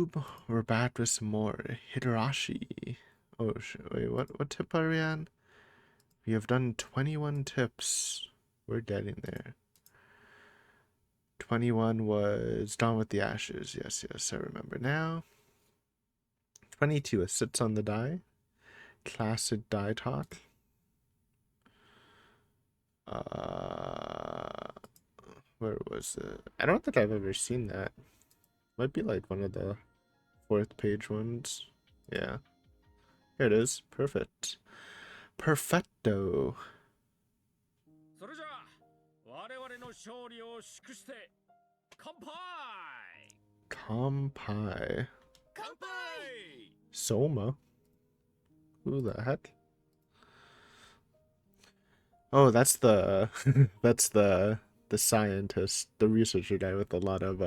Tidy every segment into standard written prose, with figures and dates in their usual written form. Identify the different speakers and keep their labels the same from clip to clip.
Speaker 1: YouTube. We're back with some more Higurashi. Oh, wait, what tip are we on? We have done 21 tips. We're getting there. 21 was Dawn with the Ashes. Yes, I remember now. 22 is Sits on the Die. Classic die talk. Where was it? I don't think I've ever seen that. Might be like one of the 4th page ones. Yeah. Here it is. Perfect. Perfecto.
Speaker 2: それじゃあ我々の勝利を祝して乾杯
Speaker 1: Kampai.
Speaker 2: 乾杯
Speaker 1: Soma? Who the heck? Oh, that's the that's the scientist, the researcher guy with a lot of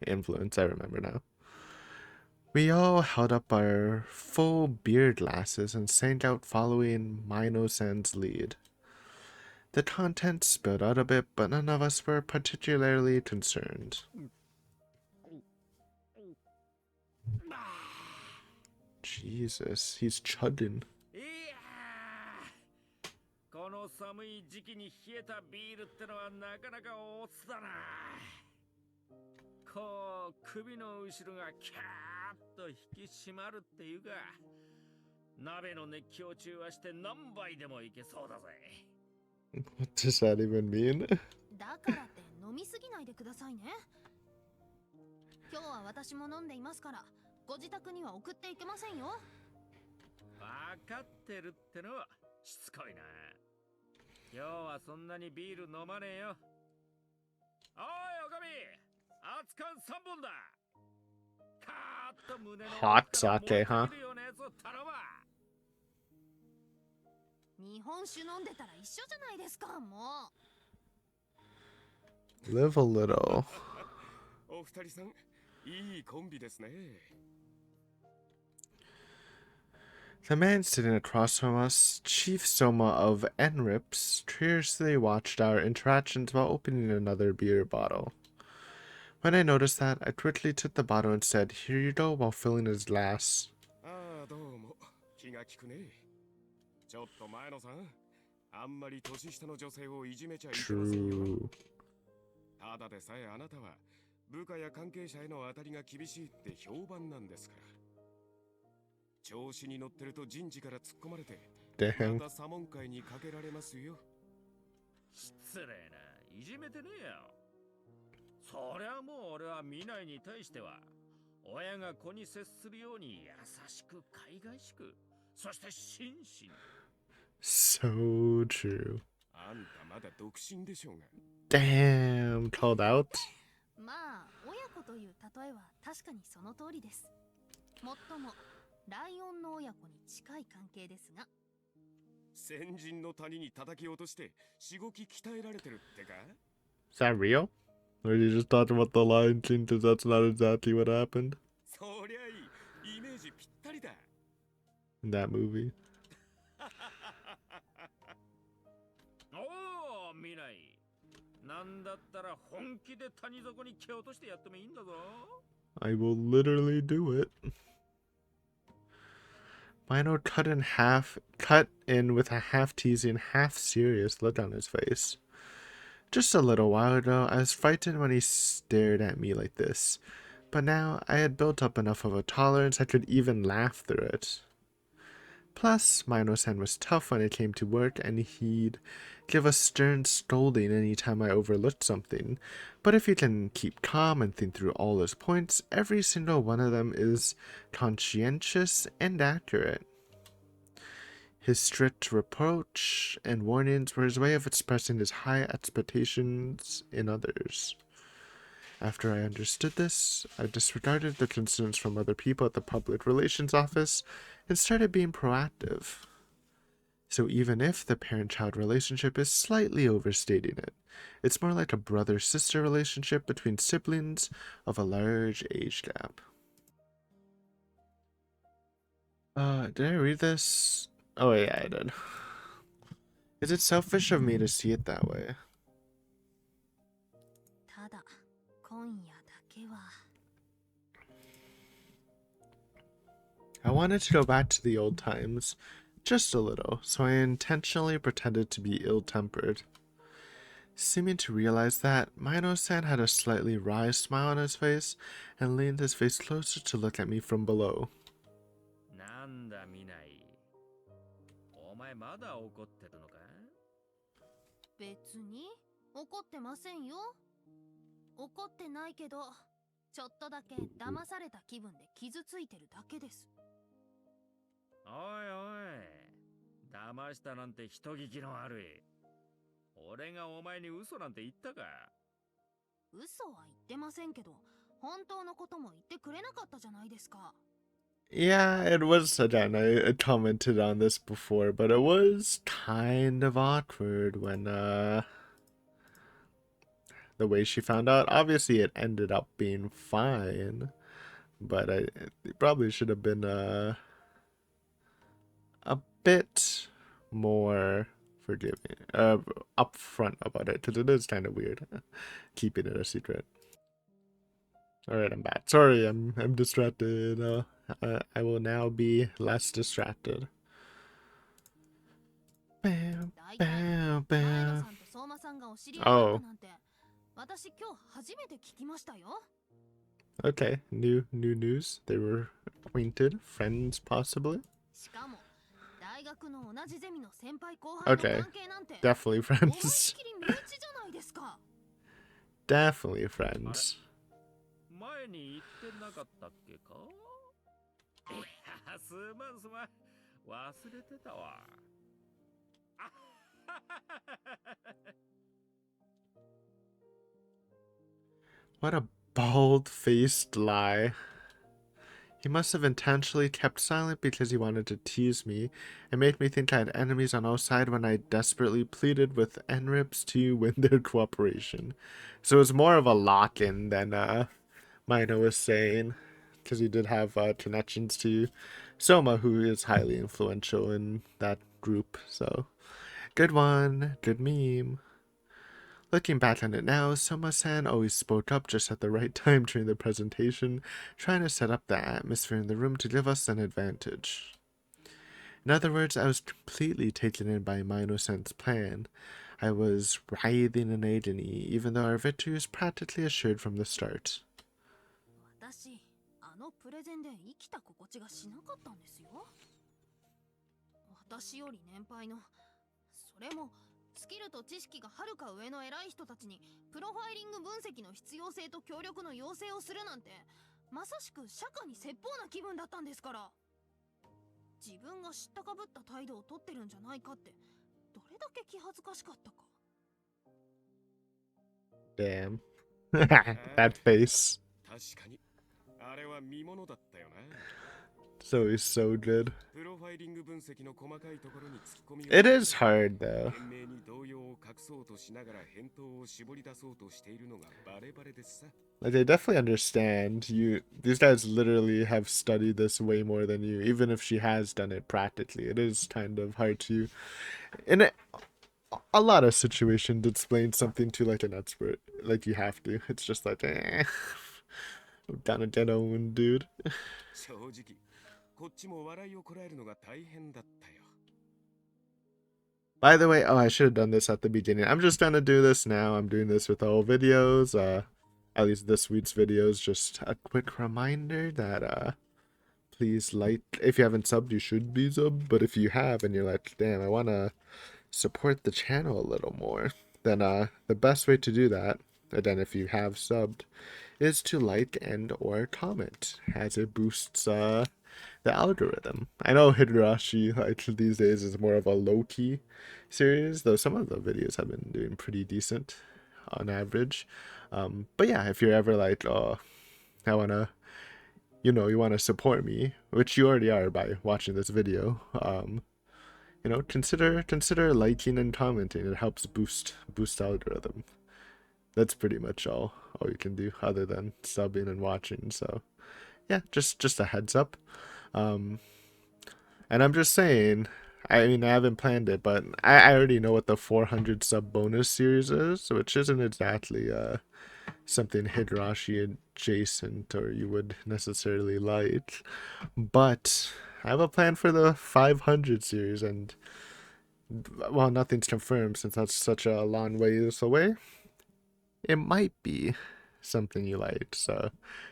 Speaker 1: influence. I remember now. We all held up our full beer glasses and sank out following Mino-san's lead. The contents spilled out a bit, but none of us were particularly concerned. Jesus, he's chugging.
Speaker 2: いやーこの寒い時期に冷えたビールってのはなかなかおつだなこう首の後ろがキャーッと引き締まるっていうか鍋の熱気を中和して何杯でもいけそうだぜ
Speaker 1: What does that even mean?
Speaker 3: だからって飲みすぎないでくださいね。今日は私も飲んでいますから、ご自宅には送っていけませんよ。
Speaker 2: わかってるってのはしつこいな。今日はそんなにビール飲まねえよ。おいおかみ、熱燗3本だ。カーッと胸の
Speaker 1: Hot sake, huh?
Speaker 3: 日本酒飲んでたら一緒じゃないですか、もう。
Speaker 1: Live a little.
Speaker 4: お二人さん、いいコンビですね。
Speaker 1: The man sitting across from us, Chief Soma of Enrips, curiously watched our interactions while opening another beer bottle. When I noticed that, I quickly took the bottle and said, "Here you go," while filling his glass.
Speaker 4: ああ、どうも。気が利くね。ちょっと前野さん、あんまり年下の女性をいじめちゃいけませんよ。
Speaker 1: True.
Speaker 4: ただでさえあなたは部下や関係者への当たりが厳しいって評判なんですから。調子に乗ってると人事から突っ込まれて、また左門会にかけられますよ。
Speaker 2: 失礼な、いじめてねえよ。そりゃもう俺は未来に対しては、親が子に接するように優しく海外しく、そして真摯に。
Speaker 1: So true.
Speaker 4: あんたまだ独身でしょうが。
Speaker 1: Damn, called out.
Speaker 3: まあ、親子という例えは確かにその通りです。もっとも、ライオンの親子に近い関係ですが。
Speaker 4: 先人の谷に叩き落として、しごき鍛えられてるってか
Speaker 1: Is that real? Or are you just talking about the Lion King because that's not exactly what happened
Speaker 4: そりゃいい。イメージぴったりだ。
Speaker 1: in that movie?
Speaker 2: おお、未来。なんだったら本気で谷底に蹴落としてやってもいいんだぞ。
Speaker 1: I will literally do it. Mino cut in with a half teasing, half serious look on his face. Just a little while ago, I was frightened when he stared at me like this, but now I had built up enough of a tolerance I could even laugh through it. Plus, Mino-san was tough when it came to work, and he'd give a stern scolding any time I overlooked something. But if he can keep calm and think through all his points, every single one of them is conscientious and accurate. His strict reproach and warnings were his way of expressing his high expectations in others. After I understood this, I disregarded the concerns from other people at the public relations office and started being proactive. So even if the parent-child relationship is slightly overstating it, it's more like a brother-sister relationship between siblings of a large age gap. Did I read this? Oh yeah, I did. Is it selfish of me to see it that way?
Speaker 3: ただ、今夜だけは。
Speaker 1: I wanted to go back to the old times, just a little, so I intentionally pretended to be ill-tempered. Seeming to realize that, Mino-san had a slightly wry smile on his face and leaned his face closer to look at me from below.
Speaker 2: なんだ見ない。お前まだ怒ってるのか？
Speaker 3: 別に怒ってませんよ。怒ってないけど、ちょっとだけ騙された気分で傷ついてるだけです。
Speaker 2: おいおい、騙したなんて人聞きの悪い。俺がお前に嘘なんて言ったか？
Speaker 3: 嘘は言ってませんけど、本当のことも言ってくれなかったじゃないですか。
Speaker 1: Yeah, it was, again, I commented on this before, but it was kind of awkward when, the way she found out. Obviously, it ended up being fine, but it probably should have been, a bit more forgiving, upfront about it, because it is kind of weird keeping it a secret. Alright, I'm back. Sorry, I'm distracted. I will now be less distracted. Bam,
Speaker 3: 大体、
Speaker 1: bam,
Speaker 3: 前野
Speaker 1: bam.
Speaker 3: さんと相馬さんがお知り合いだった
Speaker 1: Oh,
Speaker 3: なんて、私今日初めて聞きましたよ。
Speaker 1: okay. New news. They were acquainted, friends, possibly.
Speaker 3: しかも、大学の同じゼミの先輩後輩の
Speaker 1: Okay,
Speaker 3: 関係なんて、
Speaker 1: definitely
Speaker 3: 思いっ
Speaker 1: friends.
Speaker 3: きり身内じゃないですか。
Speaker 1: Definitely friends.
Speaker 2: 前に言ってなかったっけか？いや、すまんすまん。忘れてたわ。
Speaker 1: What a bald-faced lie. He must have intentionally kept silent because he wanted to tease me and made me think I had enemies on all sides when I desperately pleaded with NRIPS to win their cooperation. So it was more of a lock-in than Mino was saying, because he did have connections to Soma, who is highly influential in that group. So, good one, good meme. Looking back on it now, Soma-san always spoke up just at the right time during the presentation, trying to set up the atmosphere in the room to give us an advantage. In other words, I was completely taken in by Mino-san's plan. I was writhing in agony, even though our victory was practically assured from the start.
Speaker 3: 私、あのプレゼンで生きた心地がしなかったんですよ。私より年配の、それもスキルと知識がはるか上の偉い人たちにプロファイリング分析の必要性と協力の要請をするなんて、まさしく釈迦に説法な気分だったんですから。自分が知ったかぶった態度をとってるんじゃないかって、どれだけ気恥ずかしかったか。
Speaker 1: Damn. That face.
Speaker 4: 確かにあれは見物だったよな。
Speaker 1: So he's so good.
Speaker 4: プロファイリング分析の細かいところに突っ込みを
Speaker 1: It is hard though.
Speaker 4: 懸命に動揺を隠そうとしながら返答を絞り出そうとしているのがバレバレですさ。
Speaker 1: Like they definitely understand you. These guys literally have studied this way more than you, even if she has done it practically. It is kind of hard to, in a lot of situations, explain something to like an expert. Like you have to. It's just like, I'm down a dead own dude.
Speaker 4: 正直こっちも笑いをこらえるのが大変だったよ。
Speaker 1: By the way, oh, I should have done this at the beginning. I'm just gonna do this now. I'm doing this with all videos. At least this week's videos. Just a quick reminder that please like. If you haven't subbed, you should be subbed. But if you have and you're like, damn, I wanna support the channel a little more, then the best way to do that, and then if you have subbed, is to like and or comment, as it boosts the algorithm. I know Higurashi like these days is more of a low-key series, though some of the videos have been doing pretty decent on average. But yeah, if you're ever like, oh, I wanna, you wanna support me, which you already are by watching this video, consider liking and commenting. It helps boost the algorithm. That's pretty much all you can do other than subbing and watching. So yeah, just a heads up. And I'm just saying, I mean, I haven't planned it, but I already know what the 400 sub bonus series is, which isn't exactly something Higurashi adjacent or you would necessarily like. But I have a plan for the 500 series, and well, nothing's confirmed since that's such a long ways away. It might be something you like, so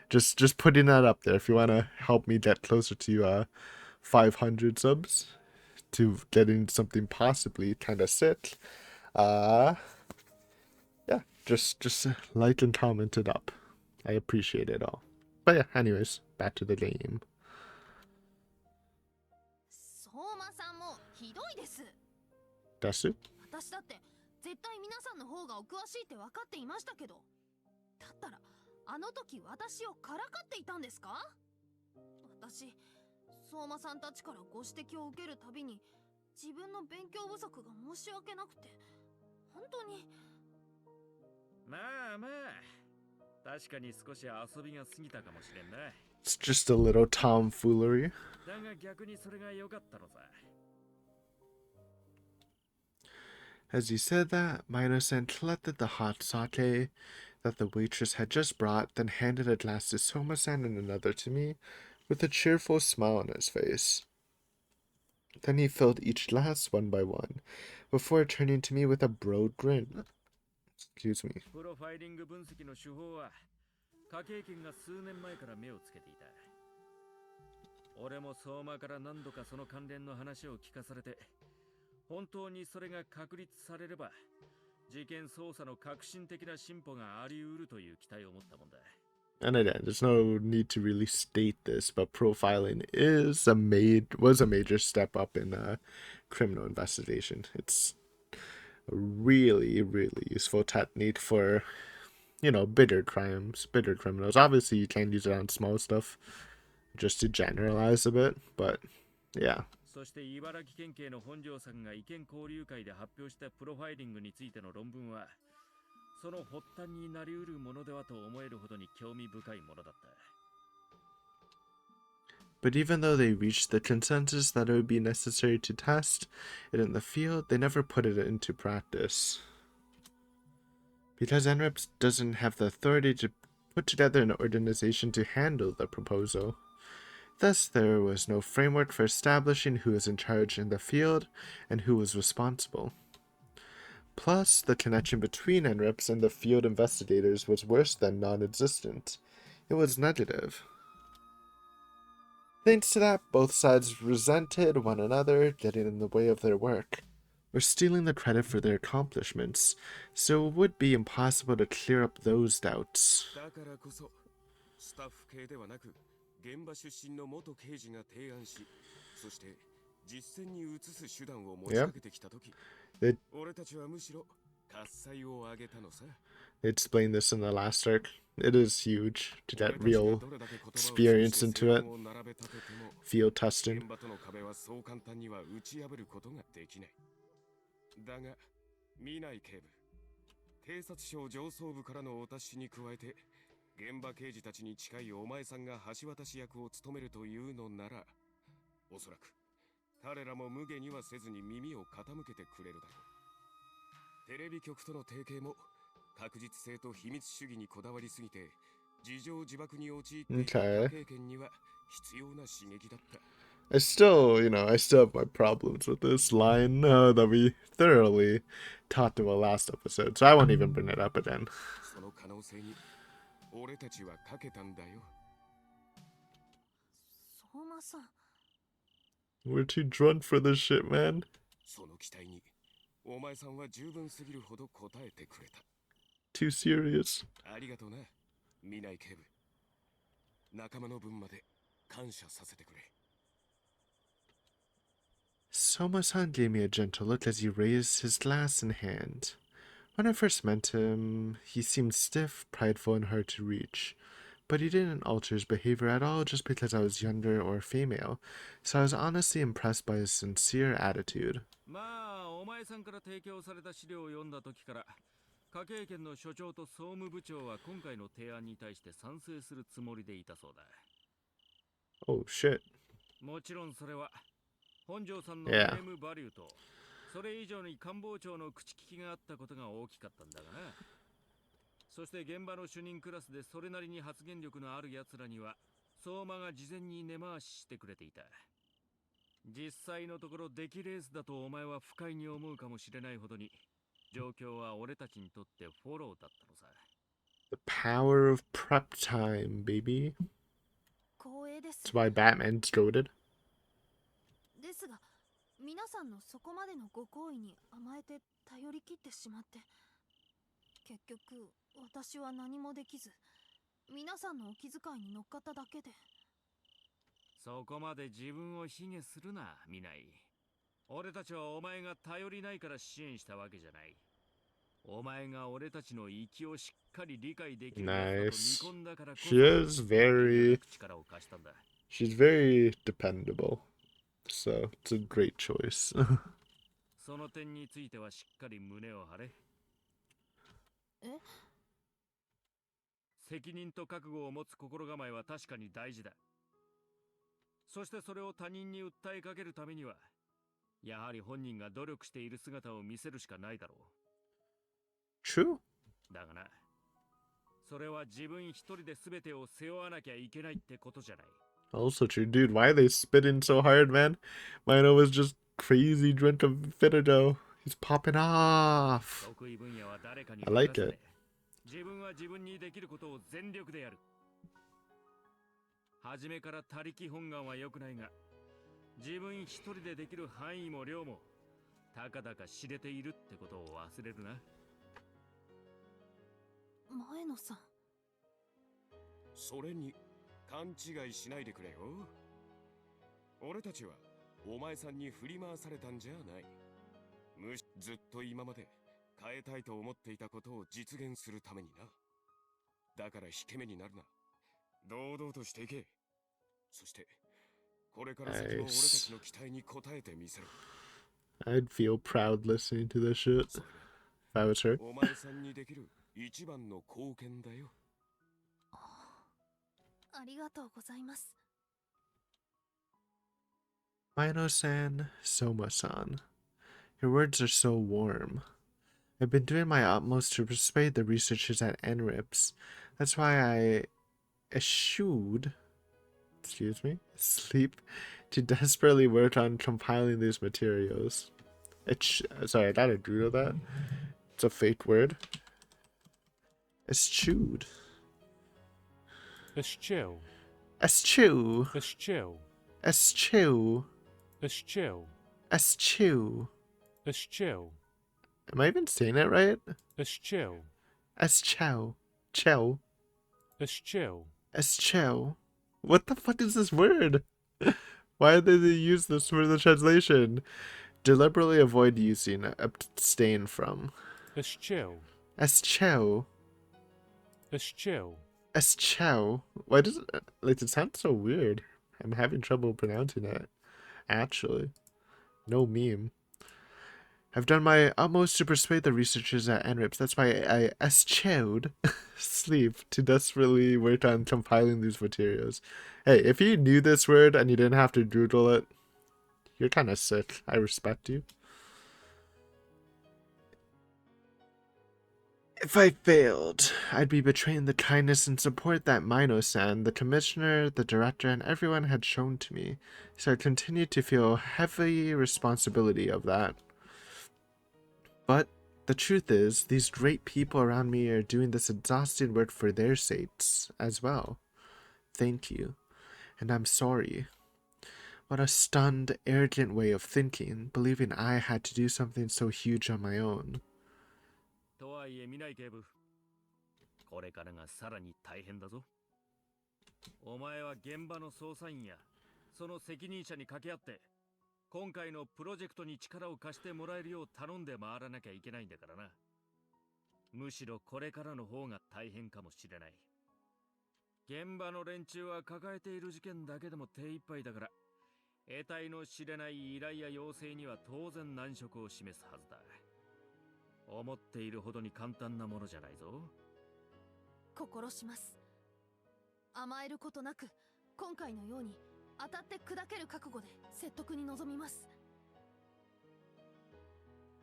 Speaker 1: just putting that up there. If you want to help me get closer to 500 subs, to getting something possibly kind of sick, yeah, just like and comment it up. I appreciate it all. But yeah, anyways, back to the game.
Speaker 3: 相馬さんもひどいです。
Speaker 1: That's it.
Speaker 3: 私だって絶対皆さんの方がお詳しいって分かっていましたけど、だったらあの時私をからかっていたんですか？私、相馬さんたちからご指摘を受けるたびに自分の勉強不足が申し訳なくて、本当に。
Speaker 2: まあまあ、確かに少し遊びが過ぎたかもしれんな。
Speaker 1: It's just a little tomfoolery.
Speaker 2: だが逆にそれが良かったのさ。
Speaker 1: As he said that, Mino-san collected the hot sake that the waitress had just brought, then handed a glass to Soma-san and another to me, with a cheerful smile on his face. Then he filled each glass one by one, before turning to me with a broad grin. Excuse me.
Speaker 2: プロファイリング分析の手法は、科警研が数年前から目をつけていた。俺も相馬から何度かその関連の話を聞かされて、本当にそれが確立されれば、事件捜査の革新的な進歩があり得るという期待を持ったもんだ。
Speaker 1: And again, there's no need to really state this, but profiling was a major step up in criminal investigation. It's a really, really useful technique for, bigger criminals. Obviously, you can't use it on small stuff, just to generalize a bit, but yeah.
Speaker 2: そして茨城県警の本庄さんが意見交流会で発表したプロファイリングについての論文は、その発端になり得るものではと思えるほどに興味深いものだった。
Speaker 1: But even though they reached the consensus that it would be necessary to test it in the field, they never put it into practice. Because NREPS doesn't have the authority to put together an organization to handle the proposal. Thus, there was no framework for establishing who was in charge in the field and who was responsible. Plus, the connection between NREPS and the field investigators was worse than non-existent. It was negative. Thanks to that, both sides resented one another, getting in the way of their work, or stealing the credit for their accomplishments, so it would be impossible to clear up those doubts.
Speaker 4: 現場出身の元刑事が提案し、そして実践に移す手段を持ち上げてきたとき、俺たちはむしろ喝采を上げたのさ。
Speaker 1: They explained this in the last arc. It is huge to get real experience into it. Field testing.
Speaker 4: 現場との壁はそう簡単には打ち破ることができない。だが、見ない警部、警察庁上層部からのお達しに加えて、現場刑事たちに近いお前さんが橋渡し役を務めるというのなら、おそらく彼らも無下にはせずに耳を傾けてくれるだろう。テレビ局との提携も確実性と秘密主義にこだわりすぎて自情自爆に陥っていた経験には必要な刺激だった。
Speaker 1: I still have my problems with this line that we thoroughly talked about last episode, so I won't even bring it up again.
Speaker 4: その可能性に俺たちはかけたんだよ。
Speaker 3: 相馬さん。
Speaker 1: We're too drunk for this shit, man.
Speaker 4: その期待にお前さんは十分すぎるほど答えてくれた。
Speaker 1: Too serious.
Speaker 4: ありがとうな、見ない警部。仲間の分まで感謝させてくれ。
Speaker 1: Soma-san gave me a gentle look as he raised his glass in hand. When I first met him, he seemed stiff, prideful, and hard to reach. But he didn't alter his behavior at all just because I was younger or female, so I was honestly impressed by his sincere attitude.
Speaker 2: まあ、お前さんから提供された資料を読んだ時から、科警研の所長と総務部長は今回の提案に対して賛成するつもりでいたそうだ。
Speaker 1: Oh shit.
Speaker 2: もちろんそれは本庄さんのネームバリューと、それ以上に官房長の口利きがあったことが大きかったんだがな。そして現場の主任クラスでそれなりに発言力のある奴らには相馬が事前に根回ししてくれていた。実際のところ出来レースだとお前は不快に思うかもしれないほどに状況は俺たちにとってフォローだったのさ。
Speaker 1: The power of prep time, baby.
Speaker 3: 光栄です。
Speaker 1: That's why Batman's goated.
Speaker 3: ですが、皆さんのそこまでのご好意に甘えて頼り切ってしまって、結局私は何もできず、皆さんのお気遣いに乗っかっただけで。
Speaker 2: そこまで自分を卑下するな、見ない。俺たちはお前が頼りないから支援したわけじゃない。お前が俺たちの域をしっかり理解できるやつだと見込んだからこそ、力を貸したんだ。
Speaker 1: She's very dependable. So it's a great choice.
Speaker 2: その点についてはしっかり胸を張れ。
Speaker 3: え？
Speaker 2: 責任と覚悟を持つ心構えは確かに大事だ。そしてそれを他人に訴えかけるためには、やはり本人が努力している姿を見せるしかないだろう。
Speaker 1: True.
Speaker 2: だがな、それは自分一人で全てを背負わなきゃいけないってことじゃない。
Speaker 1: Also true. Dude, why are they spitting so hard, man? Mino was just crazy drunk of Finito. He's popping off.
Speaker 2: 得意分野は誰かに
Speaker 1: I like it.
Speaker 2: 自分は自分にできることを全力でやる。初めから他力本願は良くないが、自分一人でできる範囲も量もたかだか知れているってことを忘れるな。
Speaker 3: 前野さん。
Speaker 4: それに勘違いしないでくれよ。俺たちはお前さんに振り回されたんじゃない。ずっと今まで変えたいと思っていたことを実現するためにな。だから引け目になるな。堂々としていけ。そしてこれから先も俺たちの期待に応えてみせろ。
Speaker 1: I'd feel proud listening to this shit if I was her.
Speaker 4: お前さんにできる一番の貢献だよ。
Speaker 3: ありがとうございます。
Speaker 1: Mino-san, Soma-san, your words are so warm. I've been doing my utmost to persuade the researchers at NRIPS. That's why I eschewed, sleep to desperately work on compiling these materials. Sorry, I gotta doodle that. It's a fake word. Eschewed.
Speaker 5: Eschew.
Speaker 1: Eschew.
Speaker 5: Eschew.
Speaker 1: Eschew.
Speaker 5: Eschew.
Speaker 1: Eschew.
Speaker 5: Eschew.
Speaker 1: Am I even saying it right?
Speaker 5: Eschew.
Speaker 1: Eschew. Chew.
Speaker 5: Eschew.
Speaker 1: Eschew. What the fuck is this word? Why did they use this for the translation? Deliberately avoid using, abstain from.
Speaker 5: Eschew.
Speaker 1: Eschew.
Speaker 5: Eschew.
Speaker 1: Eschew. Why does it, like, it sounds so weird. I'm having trouble pronouncing it. Actually. No meme. I've done my utmost to persuade the researchers at NRIPS. That's why I eschewed sleep to desperately work on compiling these materials. Hey, if you knew this word and you didn't have to doodle it, you're kind of sick. I respect you. If I failed, I'd be betraying the kindness and support that Mino-san, the commissioner, the director, and everyone had shown to me. So I continued to feel heavy responsibility of that. But the truth is, these great people around me are doing this exhausting work for their sakes as well. Thank you. And I'm sorry. What a stunned, arrogant way of thinking, believing I had to do something so huge on my own.
Speaker 2: とはいえ見ない警部、これからがさらに大変だぞ。お前は現場の捜査員やその責任者に掛け合って今回のプロジェクトに力を貸してもらえるよう頼んで回らなきゃいけないんだからな。むしろこれからの方が大変かもしれない。現場の連中は抱えている事件だけでも手一杯だから、得体の知れない依頼や要請には当然難色を示すはずだ。思っているほどに簡単なものじゃないぞ。
Speaker 3: 心します。甘えることなく、今回のように当たって砕ける覚悟で説得に臨みます。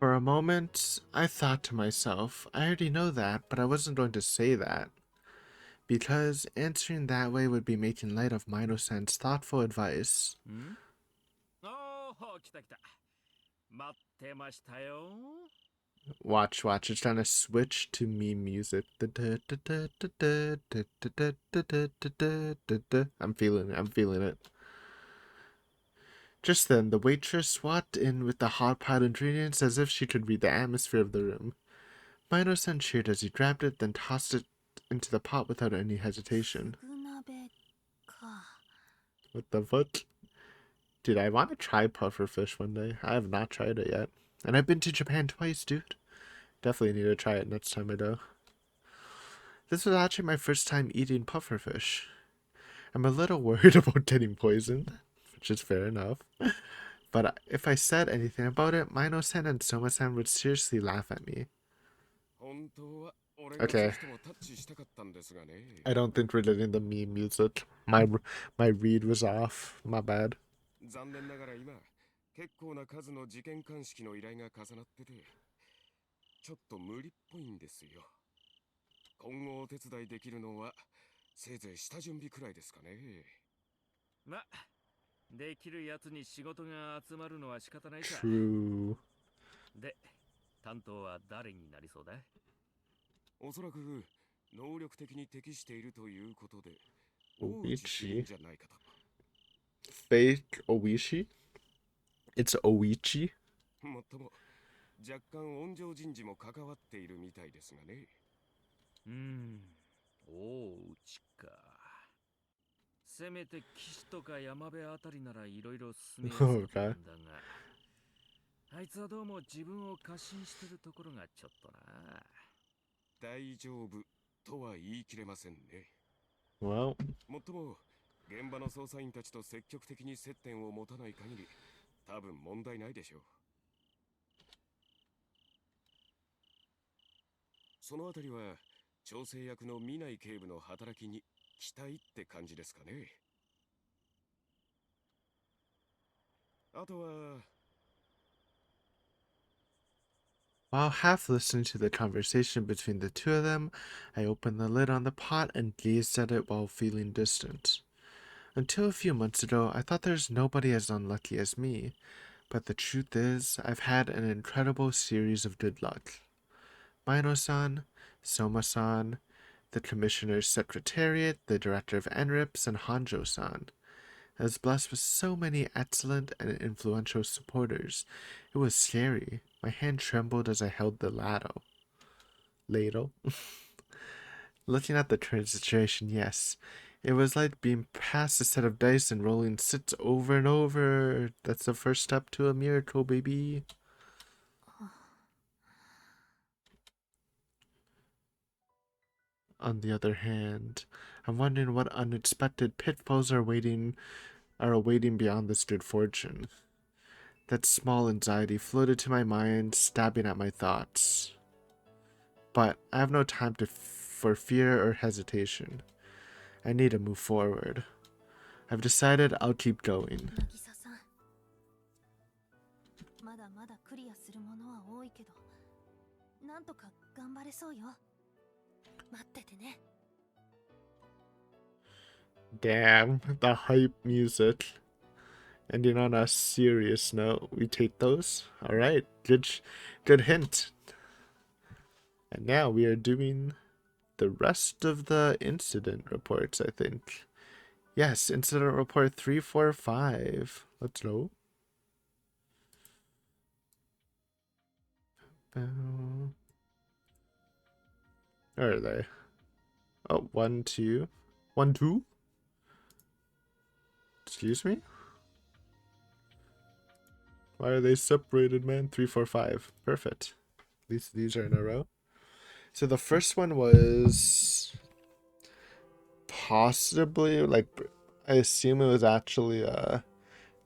Speaker 1: For a moment, I thought to myself, I already know that, but I wasn't going to say that. Because answering that way would be making light of Mino-san's thoughtful advice.
Speaker 2: んおお、来た来た。待ってましたよ。
Speaker 1: Watch, watch, it's trying to switch to meme music. I'm feeling it, I'm feeling it. Just then, the waitress walked in with the hot pot ingredients as if she could read the atmosphere of the room. Mino-san cheered as he grabbed it, then tossed it into the pot without any hesitation.
Speaker 3: フグ鍋か。
Speaker 1: What the fuck? Dude, I want to try pufferfish one day. I have not tried it yet. And I've been to Japan twice, dude. Definitely need to try it next time I go. This was actually my first time eating pufferfish. I'm a little worried about getting poisoned, which is fair enough. But if I said anything about it, Mino-san and Soma-san would seriously laugh at me. Okay. I don't think we're getting the meme music. My read was off. My bad.
Speaker 4: 残念ながら今、結構な数の事件鑑識の依頼が重なってて、ちょっと無理っぽいんですよ。今後お手伝いできるのは、せいぜい下準備くらいですかね。
Speaker 2: ま、できるやつに仕事が集まるのは仕方ないさ。
Speaker 1: True.
Speaker 2: で、担当は誰になりそうだ？
Speaker 4: おそらく能力的に適しているということで、
Speaker 1: Oichi?
Speaker 4: じゃないかと。
Speaker 1: Fake Oishi? It's Oichi?
Speaker 4: もっとも、若干温情人事も関わっているみたいですがね。
Speaker 2: 大内か。せめて岸とか山辺あたりならいろいろ進めやすかったんだが、あいつはどうも自分を過信してるところがちょっとな。
Speaker 4: 大丈夫とは言い切れませんね。
Speaker 1: Well.
Speaker 4: もっとも、現場の捜査員たちと積極的に接点を持たない限り、多分問題ないでしょう。そのあたりは、調整役の見ない警部の働きに期待って感じですかね。あとは、
Speaker 1: While half listening to the conversation between the two of them, I opened the lid on the pot and gazed at it while feeling distant. Until a few months ago, I thought there's nobody as unlucky as me, but the truth is, I've had an incredible series of good luck. Mino-san, Soma-san, the Commissioner's Secretariat, the Director of NRIPS, and Hanjo-san. I was blessed with so many excellent and influential supporters. It was scary. My hand trembled as I held the ladle. Looking at the current situation, yes. It was like being passed a set of dice and rolling sits over and over. That's the first step to a miracle, baby. On the other hand, I'm wondering what unexpected pitfalls are awaiting beyond this good fortune. That small anxiety floated to my mind, stabbing at my thoughts. But I have no time for fear or hesitation. I need to move forward. I've decided I'll keep going.
Speaker 3: まだまだクリアするものは多いけど、なんとか頑張れそうよ。待っててね。
Speaker 1: Damn, the hype music. Ending on a serious note, we take those. All right, good hint. And now we are doing the rest of the incident reports, I think. Yes, incident report 345. Let's go. Where are they? Oh, 1, 2. 1, 2? Excuse me? Why are they separated, man? 3, 4, 5. Perfect. At least these are in a row. So the first one was possibly, like, I assume it was actually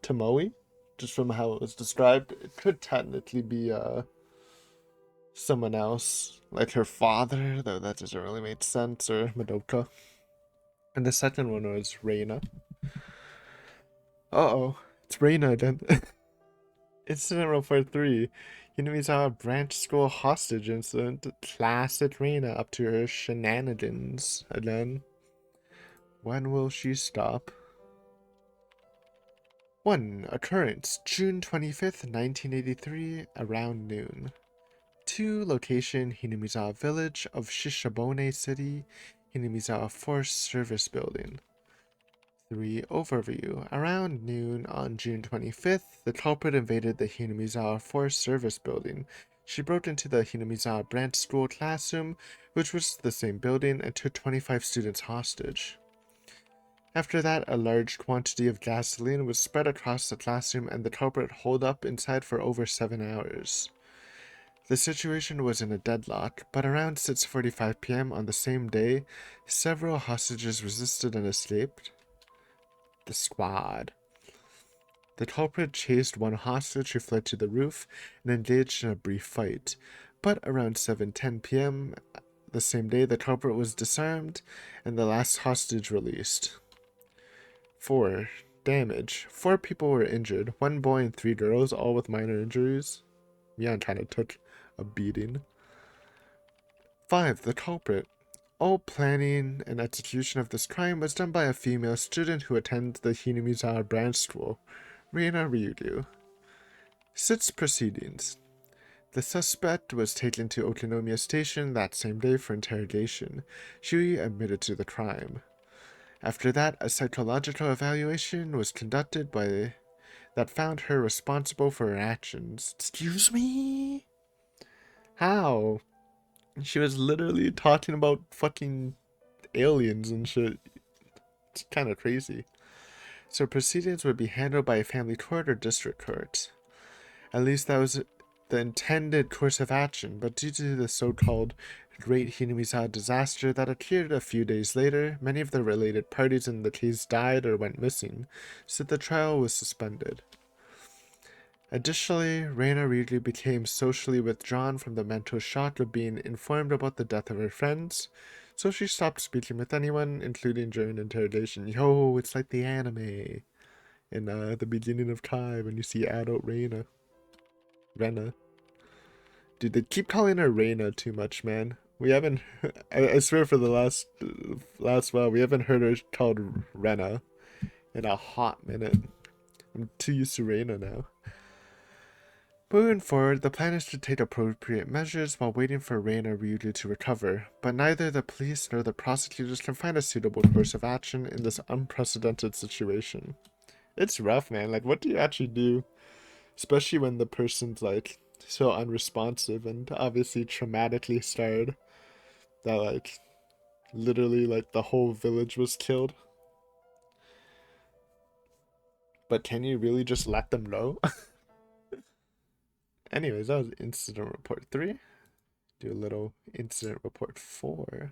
Speaker 1: Tomoe, just from how it was described. It could technically be someone else, like her father, though that doesn't really make sense, or Madoka. And the second one was Reina. Uh-oh, it's Reina again. Incident Report 3. Hinamizawa branch school hostage incident. Classic Reina up to her shenanigans again. When will she stop? 1. Occurrence, June 25th, 1983, around noon. 2. Location, Hinamizawa Village of Shishabone City, Hinamizawa Forest Service Building. 3. Overview. Around noon on June 25th, the culprit invaded the Hinamizawa Forest Service Building. She broke into the Hinamizawa Branch School classroom, which was the same building, and took 25 students hostage. After that, a large quantity of gasoline was spread across the classroom and the culprit holed up inside for over 7 hours. The situation was in a deadlock, but around 6:45 p.m. on the same day, several hostages resisted and escaped. The squad. The culprit chased one hostage who fled to the roof and engaged in a brief fight, but around 7:10 p.m. the same day, the culprit was disarmed and the last hostage released. 4. Damage. 4 people were injured, 1 boy and 3 girls, all with minor injuries. Mian kind of took a beating. 5. The culprit. All planning and execution of this crime was done by a female student who attended the Hinamizawa branch school, Reina Ryuryu. 6. Proceedings. The suspect was taken to Okinomiya Station that same day for interrogation. She admitted to the crime. After that, a psychological evaluation was conducted that found her responsible for her actions. Excuse me? How? She was literally talking about fucking aliens and shit. It's kind of crazy. So proceedings would be handled by a family court or district court. At least that was the intended course of action, but due to the so-called Great Hinamizawa disaster that occurred a few days later, many of the related parties in the case died or went missing, so the trial was suspended. Additionally, Reina Ryuryu became socially withdrawn from the mental shock of being informed about the death of her friends, so she stopped speaking with anyone, including during interrogation. Yo, it's like the anime in the beginning of time when you see adult Rena. Dude, they keep calling her Reina too much, man. We haven't. I swear for the last while, we haven't heard her called Rena in a hot minute. I'm too used to Reina now. Moving forward, the plan is to take appropriate measures while waiting for Reina Ryuryu to recover, but neither the police nor the prosecutors can find a suitable course of action in this unprecedented situation. It's rough, man. Like, what do you actually do? Especially when the person's, like, so unresponsive and obviously traumatically scarred that, like, literally, like, the whole village was killed. But can you really just let them know? Anyways, that was incident report 3. Do a little incident report 4.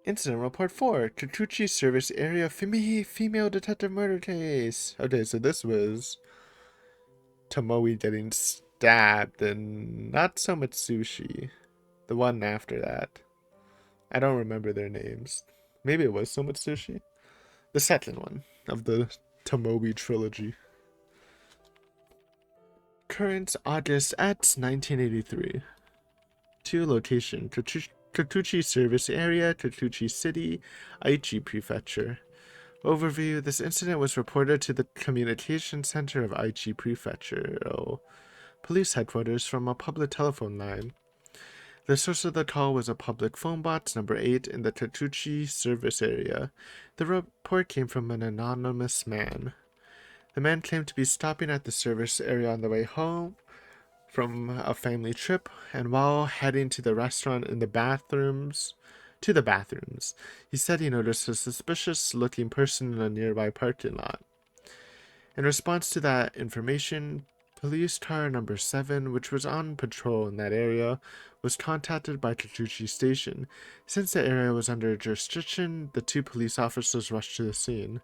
Speaker 1: Incident report 4. Kikuchi service area female detective murder case. Okay, so this was Tomoe getting stabbed and not so much Sushi. The one after that. I don't remember their names. Maybe it was so much Sushi. The second one of the Tomoe trilogy. Current August at 1983. 2. Location, Kikuchi Service Area, Kikuchi City, Aichi Prefecture. Overview, this incident was reported to the Communication Center of Aichi Prefecture, police headquarters from a public telephone line. The source of the call was a public phone box number 8 in the Kikuchi Service Area. The report came from an anonymous man. The man claimed to be stopping at the service area on the way home from a family trip, and while heading to the restaurant to the bathrooms, he said he noticed a suspicious-looking person in a nearby parking lot. In response to that information, police car number 7, which was on patrol in that area, was contacted by Kikuchi Station. Since the area was under jurisdiction, the 2 police officers rushed to the scene.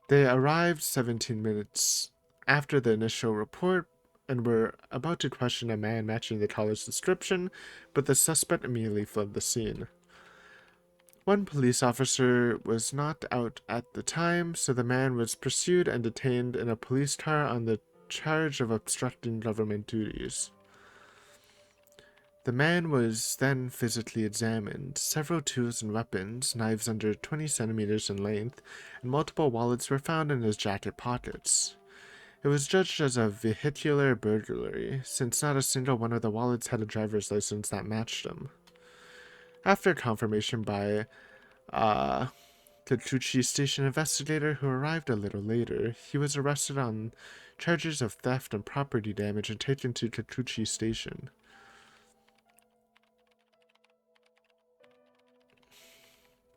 Speaker 1: They arrived 17 minutes after the initial report and were about to question a man matching the caller's description, but the suspect immediately fled the scene. One police officer was not out at the time, so the man was pursued and detained in a police car on the charge of obstructing government duties. The man was then physically examined. Several tools and weapons, knives under 20 centimeters in length, and multiple wallets were found in his jacket pockets. It was judged as a vehicular burglary, since not a single one of the wallets had a driver's license that matched them. After confirmation by Kikuchi station investigator who arrived a little later, he was arrested on charges of theft and property damage and taken to Kikuchi station.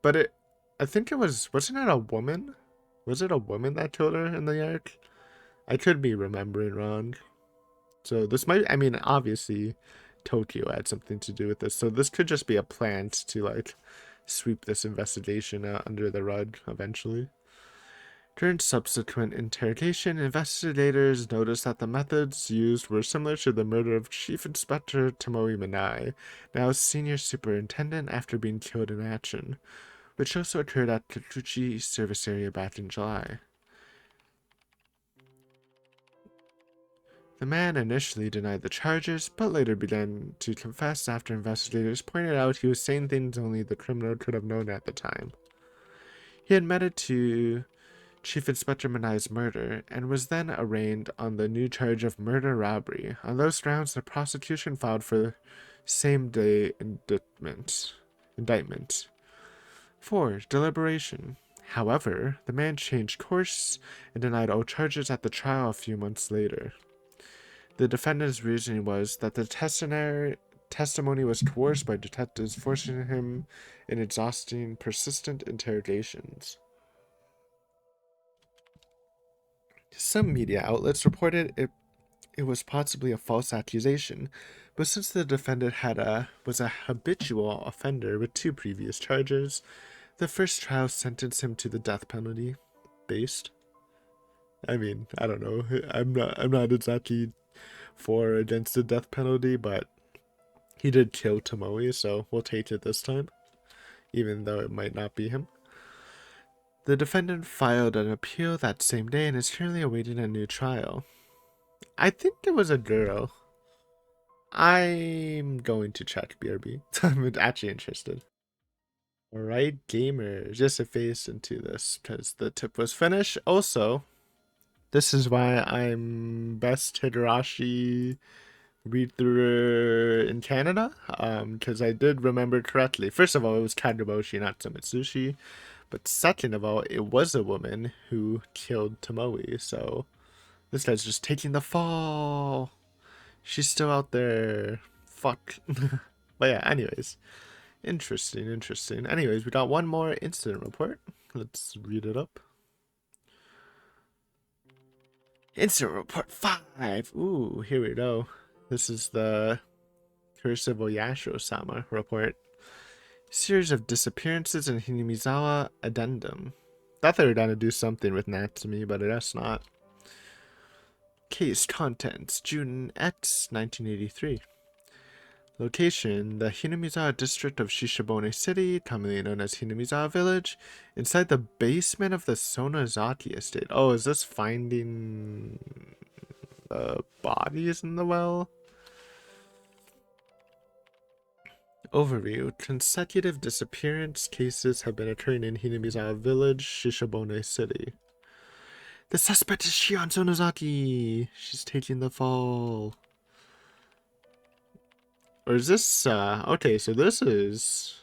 Speaker 1: But I think it wasn't it a woman? Was it a woman that killed her in the arc? I could be remembering wrong. So this might, I mean, obviously Tokyo had something to do with this. So this could just be a plan to, like, sweep this investigation under the rug eventually. During subsequent interrogation, investigators noticed that the methods used were similar to the murder of Chief Inspector Tomoe Minai, now Senior Superintendent, after being killed in action, which also occurred at Kikuchi service area back in July. The man initially denied the charges, but later began to confess after investigators pointed out he was saying things only the criminal could have known at the time. He admitted to Chief Inspector Minai's murder and was then arraigned on the new charge of murder-robbery. On those grounds, the prosecution filed for same-day indictment. 4. Deliberation. However, the man changed course and denied all charges at the trial a few months later. The defendant's reasoning was that the testimony was coerced by detectives, forcing him in exhausting, persistent interrogations. Some media outlets reported it was possibly a false accusation, but since the defendant was a habitual offender with 2 previous charges, the first trial sentenced him to the death penalty. Based. I mean, I don't know. I'm not exactly for or against the death penalty, but he did kill Tomoe, so we'll take it this time, even though it might not be him. The defendant filed an appeal that same day and is currently awaiting a new trial. I think it was a girl. I'm going to check BRB. I'm actually interested. Alright, gamers, just a face into this because the tip was finished. Also, this is why I'm best Higurashi read-through in Canada, because I did remember correctly. First of all, it was Kageboshi, not Sumitsushi. But second of all, it was a woman who killed Tomoe, so this guy's just taking the fall. She's still out there. Fuck. But yeah, anyways. Interesting. Anyways, we got one more incident report. Let's read it up. Incident report 5. Ooh, here we go. This is the Curse of Oyasho-sama report. Series of disappearances in Hinamizawa Addendum. Thought they were gonna do something with Natsumi, but I guess not. Case contents: June X, 1983. Location: the Hinamizawa district of Shishibone City, commonly known as Hinamizawa Village, inside the basement of the Sonozaki estate. Oh, is this finding the bodies in the well? Overview: consecutive disappearance cases have been occurring in Hinamizawa Village, Shishibone City. The suspect is Shion Sonozaki. She's taking the fall. Or is this, okay, so this is,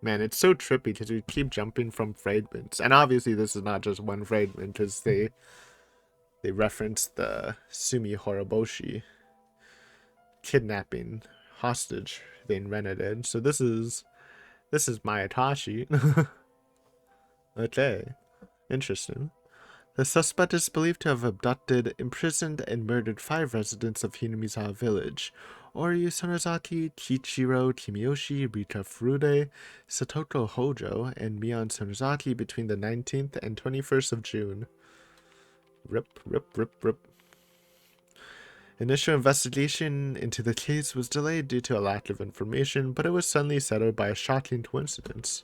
Speaker 1: man, it's so trippy because we keep jumping from fragments. And obviously this is not just one fragment because they reference the Sumi Horoboshi kidnapping hostage thing Rena did. So this is Mayatashi. Okay, interesting. The suspect is believed to have abducted, imprisoned, and murdered 5 residents of Hinamizawa Village: Oryu Sonozaki, Kichiro Kimiyoshi, Rika Furude, Satoko Hojo, and Mion Sonozaki between the 19th and 21st of June. Rip. Initial investigation into the case was delayed due to a lack of information, but it was suddenly settled by a shocking coincidence.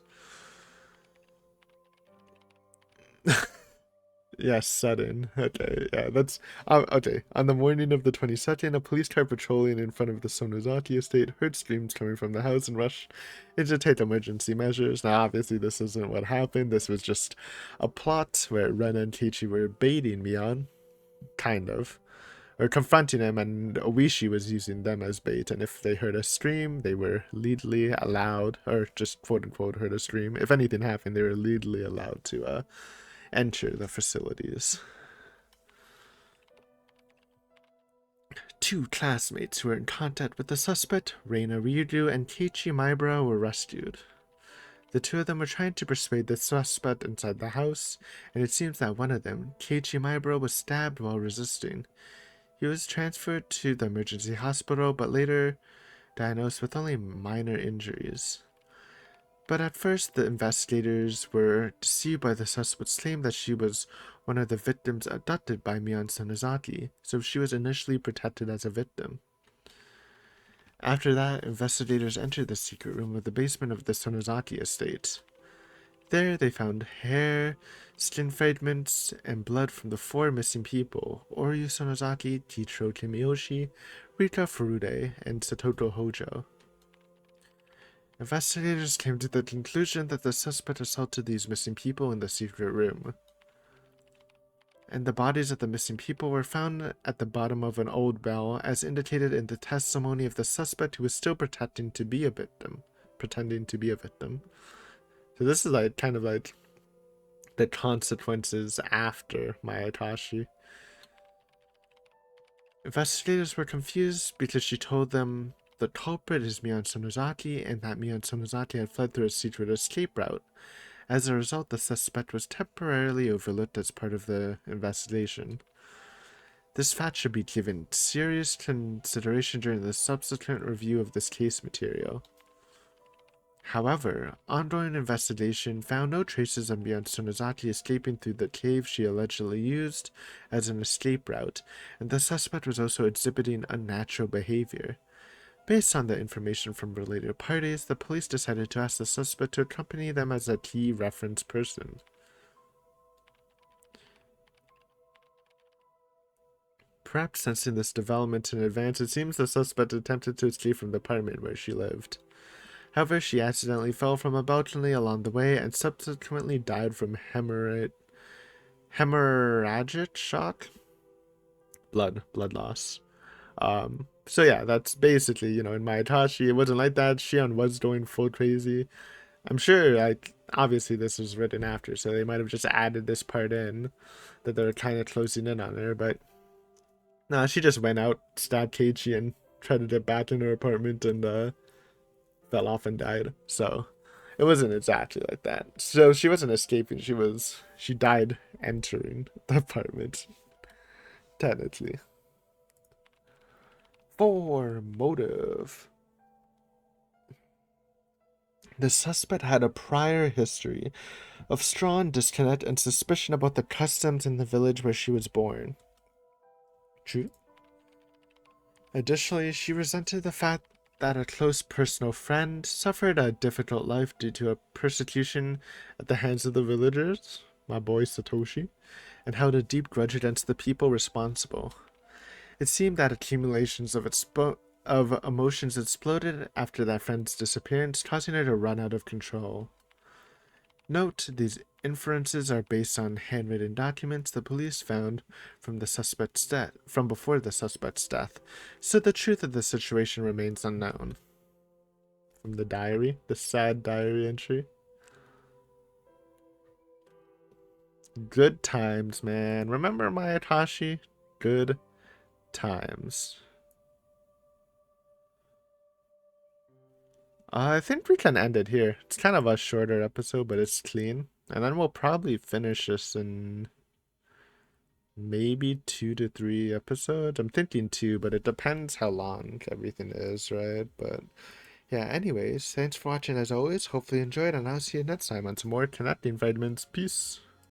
Speaker 1: Yes, sudden. Okay, yeah, that's okay. On the morning of the 22nd, a police car patrolling in front of the Sonozaki estate heard screams coming from the house and rushed in to take emergency measures. Now, obviously, this isn't what happened. This was just a plot where Ren and Keiichi were baiting Mion, kind of, or confronting him, and Oishi was using them as bait. And if they heard a scream, they were legally allowed, or just quote unquote heard a scream. If anything happened, they were legally allowed to enter the facilities. Two classmates who were in contact with the suspect, Reina Ryudu and Keiichi Maibara, were rescued. The two of them were trying to persuade the suspect inside the house, and it seems that one of them, Keiichi Maibara, was stabbed while resisting. He was transferred to the emergency hospital, but later diagnosed with only minor injuries. But at first, the investigators were deceived by the suspect's claim that she was one of the victims abducted by Mion Sonozaki, so she was initially protected as a victim. After that, investigators entered the secret room of the basement of the Sonozaki estate. There, they found hair, skin fragments, and blood from the four missing people: Oryu Sonozaki, Kichiro Kimiyoshi, Rika Furude, and Satoto Hojo. Investigators came to the conclusion that the suspect assaulted these missing people in the secret room, and the bodies of the missing people were found at the bottom of an old bell, as indicated in the testimony of the suspect, who was still pretending to be a victim. So this is like kind of like the consequences after Mayatashi. Investigators were confused because she told them the culprit is Mion Sonozaki, and that Mion Sonozaki had fled through a secret escape route. As a result, the suspect was temporarily overlooked as part of the investigation. This fact should be given serious consideration during the subsequent review of this case material. However, ongoing investigation found no traces of Mion Sonozaki escaping through the cave she allegedly used as an escape route, and the suspect was also exhibiting unnatural behavior. Based on the information from related parties, the police decided to ask the suspect to accompany them as a key reference person. Perhaps sensing this development in advance, it seems the suspect attempted to escape from the apartment where she lived. However, she accidentally fell from a balcony along the way and subsequently died from hemorrhagic shock? Blood loss. So yeah, that's basically, in Mayatashi, it wasn't like that. Shion was going full crazy. I'm sure, like, obviously this was written after, so they might have just added this part in, that they were kind of closing in on her, but nah, she just went out, stabbed Keiichi, and tried to get back in her apartment, and fell off and died. So it wasn't exactly like that. So she wasn't escaping, she died entering the apartment, technically. For motive. The suspect had a prior history of strong discontent and suspicion about the customs in the village where she was born. True. Additionally, she resented the fact that a close personal friend suffered a difficult life due to a persecution at the hands of the villagers, my boy Satoshi, and held a deep grudge against the people responsible. It seemed that accumulations of emotions exploded after that friend's disappearance, causing her to run out of control. Note, these inferences are based on handwritten documents the police found from before the suspect's death, so the truth of the situation remains unknown. From the diary, the sad diary entry. Good times, man. Remember Mayatashi? Good times. I think we can end it here. It's kind of a shorter episode, but it's clean. And then we'll probably finish this in maybe 2 to 3 episodes. I'm thinking 2, but it depends how long everything is, right? But yeah, anyways, thanks for watching as always. Hopefully you enjoyed, and I'll see you next time on some more Connecting Fragments. Peace.